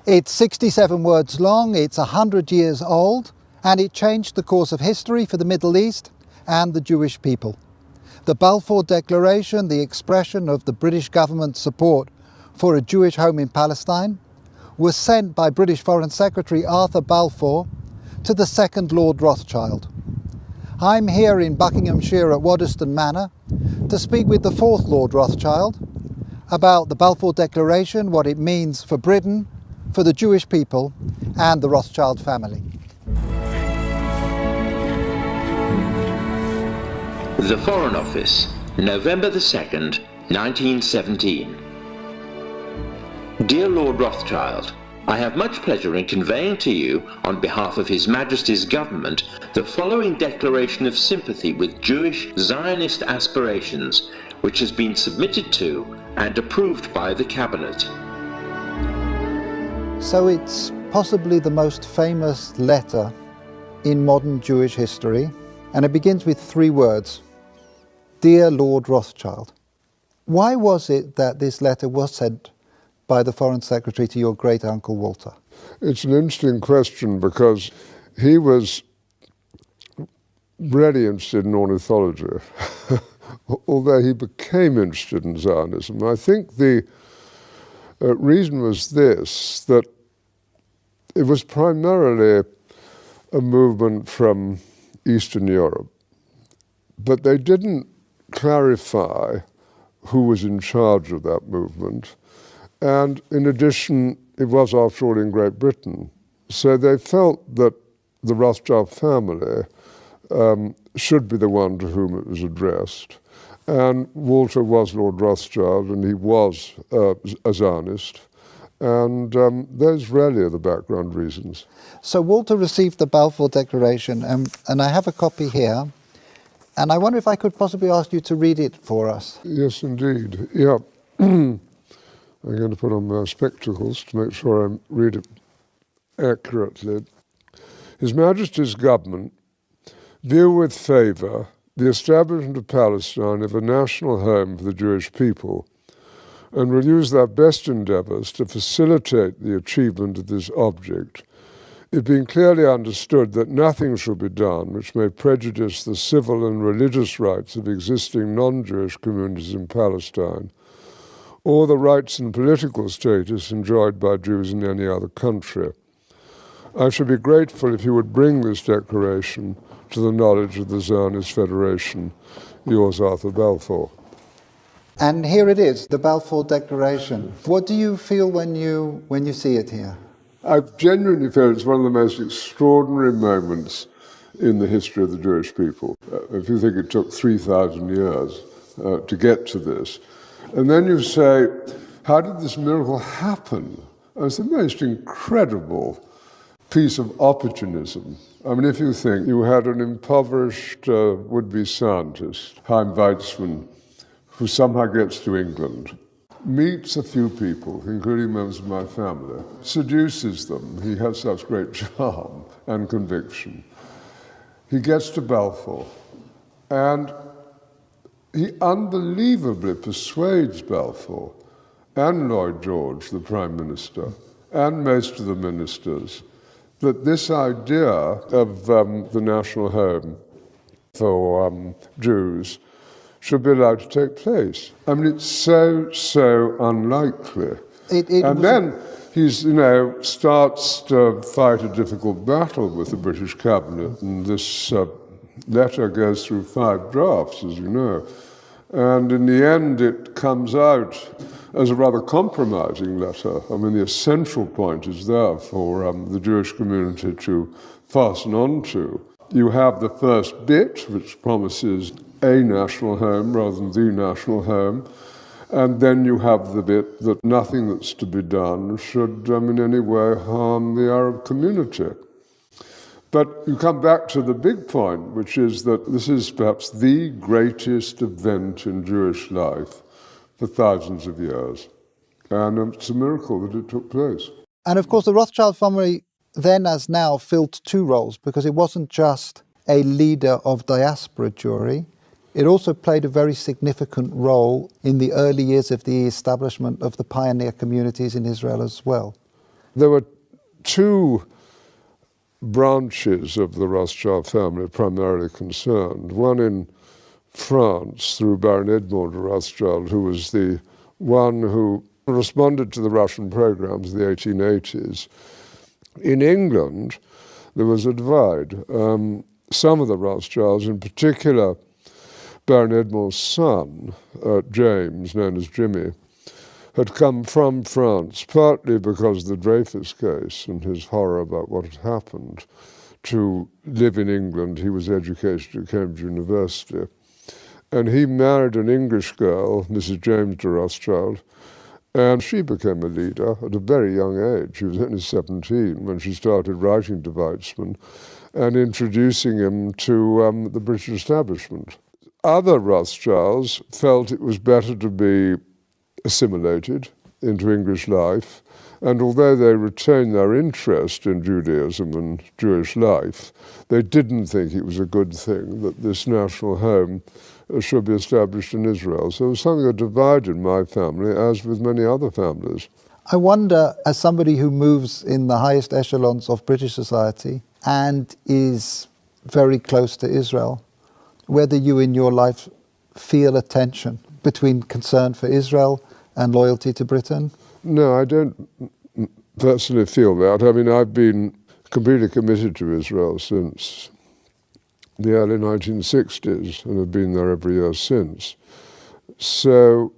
It's 67 words long, it's 100 years old, and it changed the course of history for the Middle East and the Jewish people. The Balfour Declaration, the expression of the British government's support for a Jewish home in Palestine, was sent by British Foreign Secretary Arthur Balfour to the second Lord Rothschild. I'm here in Buckinghamshire at Waddesdon Manor to speak with the fourth Lord Rothschild about the Balfour Declaration, what it means for Britain, for the Jewish people and the Rothschild family. The Foreign Office, November the 2nd, 1917. Dear Lord Rothschild, I have much pleasure in conveying to you, on behalf of His Majesty's Government, the following declaration of sympathy with Jewish Zionist aspirations, which has been submitted to and approved by the Cabinet. So it's possibly the most famous letter in modern Jewish history, and it begins with 3 words: Dear Lord Rothschild. Why was it that this letter was sent by the Foreign Secretary to your great-uncle Walter? It's an interesting question because he was really interested in ornithology, although he became interested in Zionism. I think the reason was this, that it was primarily a movement from Eastern Europe, but they didn't clarify who was in charge of that movement. And in addition, it was, after all, in Great Britain. So they felt that the Rothschild family should be the one to whom it was addressed. And Walter was Lord Rothschild, and he was a Zionist. And those really are the background reasons. So Walter received the Balfour Declaration, and I have a copy here. And I wonder if I could possibly ask you to read it for us. Yes, indeed. Yeah. I'm going to put on my spectacles to make sure I read it accurately. His Majesty's Government view with favour the establishment of Palestine as a national home for the Jewish people, and will use their best endeavours to facilitate the achievement of this object, it being clearly understood that nothing shall be done which may prejudice the civil and religious rights of existing non-Jewish communities in Palestine, or the rights and political status enjoyed by Jews in any other country. I should be grateful if you would bring this declaration to the knowledge of the Zionist Federation. Yours, Arthur Balfour. And here it is, the Balfour Declaration. What do you feel when you see it here? I genuinely feel it's one of the most extraordinary moments in the history of the Jewish people. If you think it took 3,000 years to get to this, and then you say, how did this miracle happen? It's the most incredible piece of opportunism. I mean, if you think you had an impoverished would-be scientist, Chaim Weizmann, who somehow gets to England, meets a few people, including members of my family, seduces them. He has such great charm and conviction. He gets to Balfour, and he unbelievably persuades Balfour and Lloyd George, the Prime Minister, and most of the ministers, that this idea of the national home for Jews should be allowed to take place. I mean, it's so unlikely. Then he starts to fight a difficult battle with the British cabinet, and this letter goes through 5 drafts, as you know. And in the end, it comes out as a rather compromising letter. I mean, the essential point is there for the Jewish community to fasten on to. You have the first bit, which promises a national home rather than the national home, and then you have the bit that nothing that's to be done should in any way harm the Arab community. But you come back to the big point, which is that this is perhaps the greatest event in Jewish life for thousands of years. And it's a miracle that it took place. And of course, the Rothschild family then as now filled 2 roles, because it wasn't just a leader of diaspora Jewry, it also played a very significant role in the early years of the establishment of the pioneer communities in Israel as well. There were two branches of the Rothschild family primarily concerned. One in France through Baron Edmond de Rothschild, who was the one who responded to the Russian programs of the 1880s. In England, there was a divide. Some of the Rothschilds, in particular Baron Edmond's son, James, known as Jimmy, had come from France, partly because of the Dreyfus case and his horror about what had happened, to live in England. He was educated at Cambridge University. And he married an English girl, Mrs. James de Rothschild, and she became a leader at a very young age. She was only 17 when she started writing to Weizmann and introducing him to the British establishment. Other Rothschilds felt it was better to be assimilated into English life, and although they retained their interest in Judaism and Jewish life, they didn't think it was a good thing that this national home should be established in Israel. So it was something that divided my family, as with many other families. I wonder, as somebody who moves in the highest echelons of British society and is very close to Israel, whether you in your life feel a tension between concern for Israel and loyalty to Britain? No, I don't personally feel that. I mean, I've been completely committed to Israel since the early 1960s and have been there every year since. So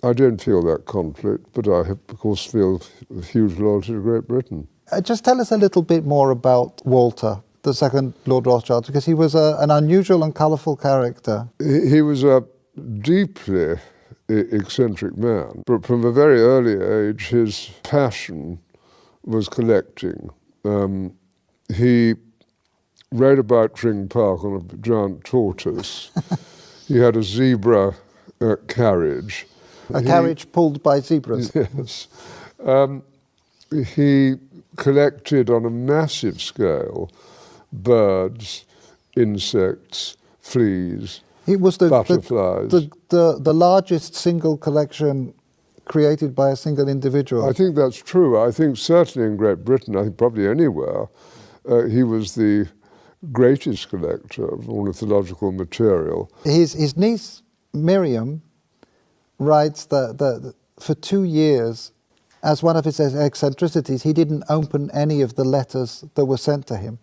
I don't feel that conflict, but I, of course, feel a huge loyalty to Great Britain. Just tell us a little bit more about Walter, the second Lord Rothschild, because he was an unusual and colourful character. He was a deeply eccentric man, but from a very early age his passion was collecting. He rode about Tring Park on a giant tortoise. He had a zebra carriage. A carriage pulled by zebras? Yes. He collected on a massive scale birds, insects, fleas, it was butterflies. The largest single collection created by a single individual. I think that's true. I think certainly in Great Britain, I think probably anywhere, he was the greatest collector of ornithological material. His niece, Miriam, writes that for 2 years, as one of his eccentricities, he didn't open any of the letters that were sent to him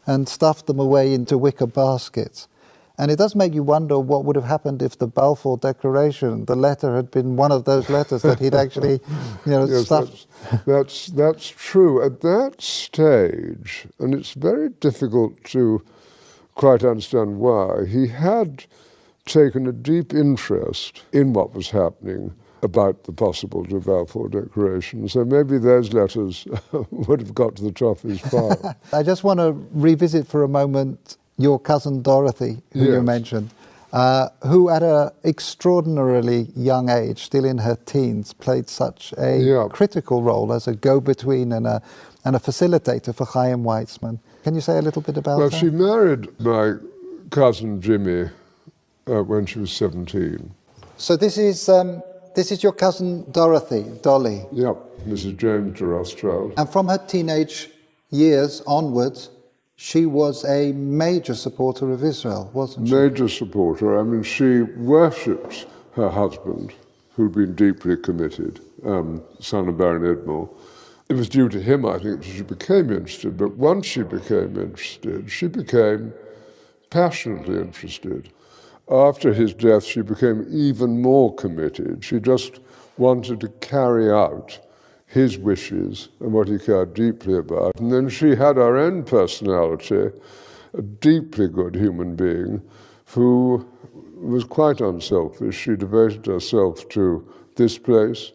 and stuffed them away into wicker baskets. And it does make you wonder what would have happened if the Balfour Declaration, the letter had been one of those letters that he'd actually, yes, stuffed. That's true. At that stage, and it's very difficult to quite understand why, he had taken a deep interest in what was happening about the possibility of Balfour Declaration. So maybe those letters would have got to the top of his file. I just want to revisit for a moment your cousin Dorothy, who you mentioned, who at an extraordinarily young age, still in her teens, played such a critical role as a go-between and a facilitator for Chaim Weizmann. Can you say a little bit about her? Well, she married my cousin Jimmy when she was 17. So this is your cousin Dorothy, Dolly. Yep, Mrs. James de Rothschild. And from her teenage years onwards, she was a major supporter of Israel, wasn't she? Major supporter. I mean, she worshipped her husband, who'd been deeply committed, son of Baron Edmond. It was due to him, I think, that she became interested. But once she became interested, she became passionately interested. After his death, she became even more committed. She just wanted to carry out his wishes and what he cared deeply about. And then she had her own personality, a deeply good human being who was quite unselfish. She devoted herself to this place,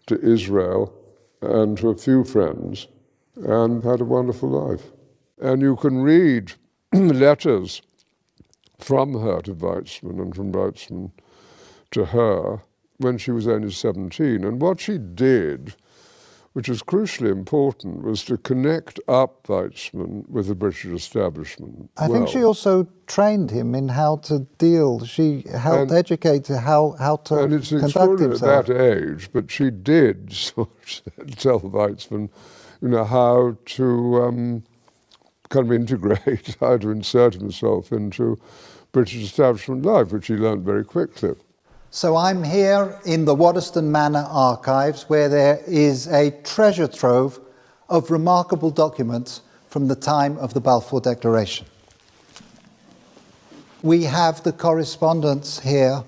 to Israel, and to a few friends, and had a wonderful life. And you can read letters from her to Weizmann and from Weizmann to her when she was only 17. And what she did which was crucially important, was to connect up Weizmann with the British establishment. I think she also trained him in how to deal. She helped educate how to and it's conduct himself. at that age, but she did sort of tell Weizmann, how to kind of integrate, how to insert himself into British establishment life, which he learned very quickly. So I'm here in the Waddesdon Manor archives, where there is a treasure trove of remarkable documents from the time of the Balfour Declaration. We have the correspondence here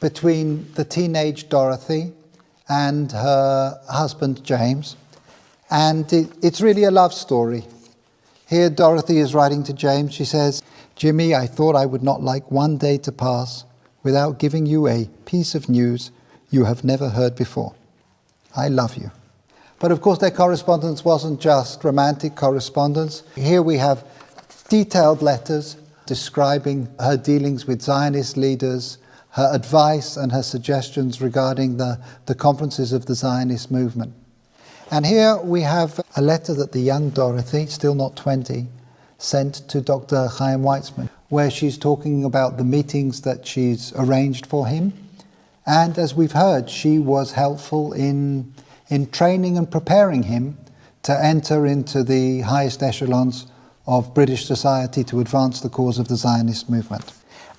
between the teenage Dorothy and her husband James, and it's really a love story. Here Dorothy is writing to James. She says, "Jimmy, I thought I would not like one day to pass without giving you a piece of news you have never heard before. I love you." But of course their correspondence wasn't just romantic correspondence. Here we have detailed letters describing her dealings with Zionist leaders, her advice and her suggestions regarding the conferences of the Zionist movement. And here we have a letter that the young Dorothy, still not 20, sent to Dr. Chaim Weizmann, where she's talking about the meetings that she's arranged for him. And as we've heard, she was helpful in training and preparing him to enter into the highest echelons of British society to advance the cause of the Zionist movement.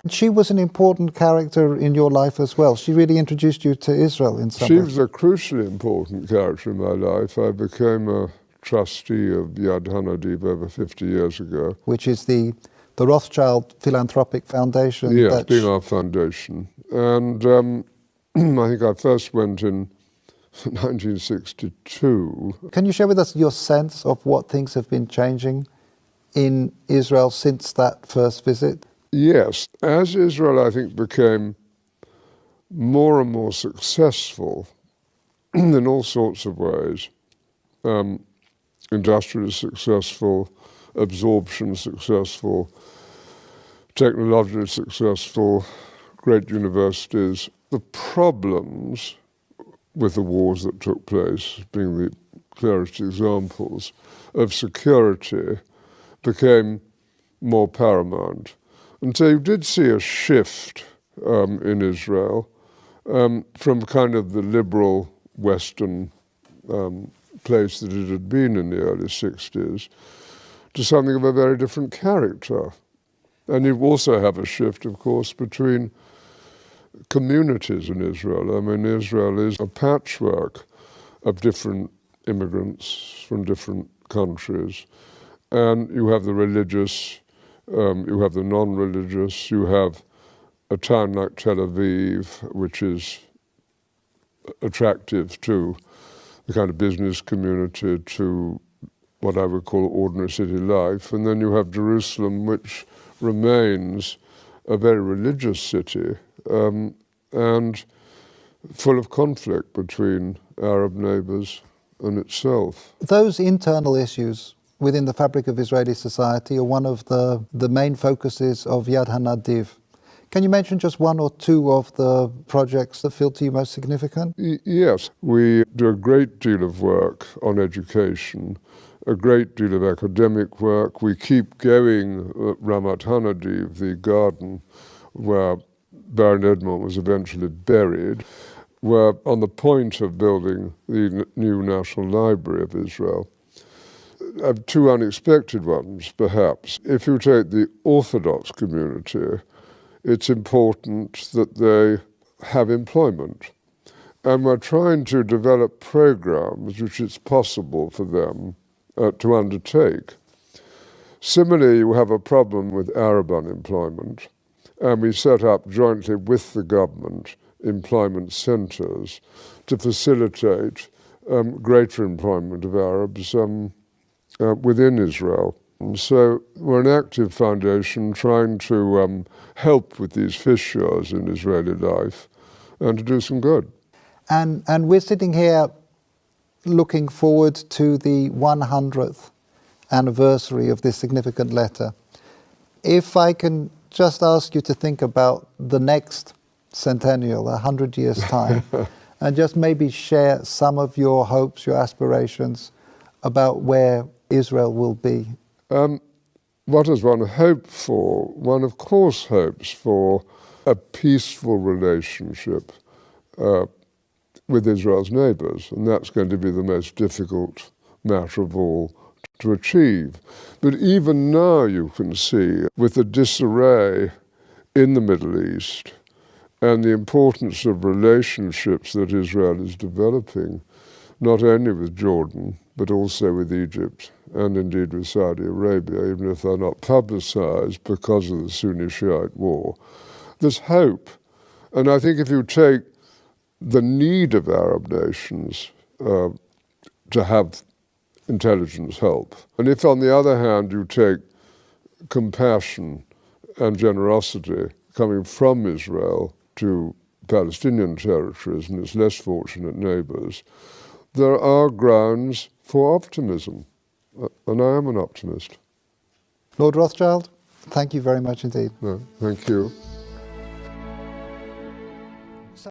She was an important character in your life as well. She really introduced you to Israel in some way. She was a crucially important character in my life. I became a trustee of Yad Hanadiv over 50 years ago. Which is the Rothschild Philanthropic Foundation. Yes, being our foundation. And I think I first went in 1962. Can you share with us your sense of what things have been changing in Israel since that first visit? Yes. As Israel, I think, became more and more successful in all sorts of ways, industrially successful, absorption successful, technologically successful, great universities, the problems with the wars that took place, being the clearest examples, of security became more paramount. And so you did see a shift in Israel from kind of the liberal Western place that it had been in the early 60s to something of a very different character. And you also have a shift, of course, between communities in Israel. I mean, Israel is a patchwork of different immigrants from different countries. And you have the religious, you have the non-religious, you have a town like Tel Aviv, which is attractive to the kind of business community, to what I would call ordinary city life. And then you have Jerusalem, which remains a very religious city and full of conflict between Arab neighbors and itself. Those internal issues within the fabric of Israeli society are one of the main focuses of Yad Hanadiv. Can you mention just one or two of the projects that feel to you most significant? Yes, we do a great deal of work on education, a great deal of academic work. We keep going at Ramat Hanadiv, the garden where Baron Edmond was eventually buried. We're on the point of building the new National Library of Israel. I have two unexpected ones, perhaps. If you take the Orthodox community, it's important that they have employment. And we're trying to develop programs which it's possible for them to undertake. Similarly, you have a problem with Arab unemployment, and we set up jointly with the government employment centres to facilitate greater employment of Arabs within Israel. And so we're an active foundation trying to help with these fissures in Israeli life and to do some good. And we're sitting here looking forward to the 100th anniversary of this significant letter. If I can just ask you to think about the next centennial, 100 years' time, and just maybe share some of your hopes, your aspirations about where Israel will be. What does one hope for? One, of course, hopes for a peaceful relationship with Israel's neighbours, and that's going to be the most difficult matter of all to achieve. But even now you can see, with the disarray in the Middle East and the importance of relationships that Israel is developing, not only with Jordan, but also with Egypt and indeed with Saudi Arabia, even if they're not publicized because of the Sunni-Shiite war. There's hope. And I think if you take the need of Arab nations to have intelligence help, and if on the other hand you take compassion and generosity coming from Israel to Palestinian territories and its less fortunate neighbours, there are grounds for optimism, and I am an optimist. Lord Rothschild, thank you very much indeed. No, thank you.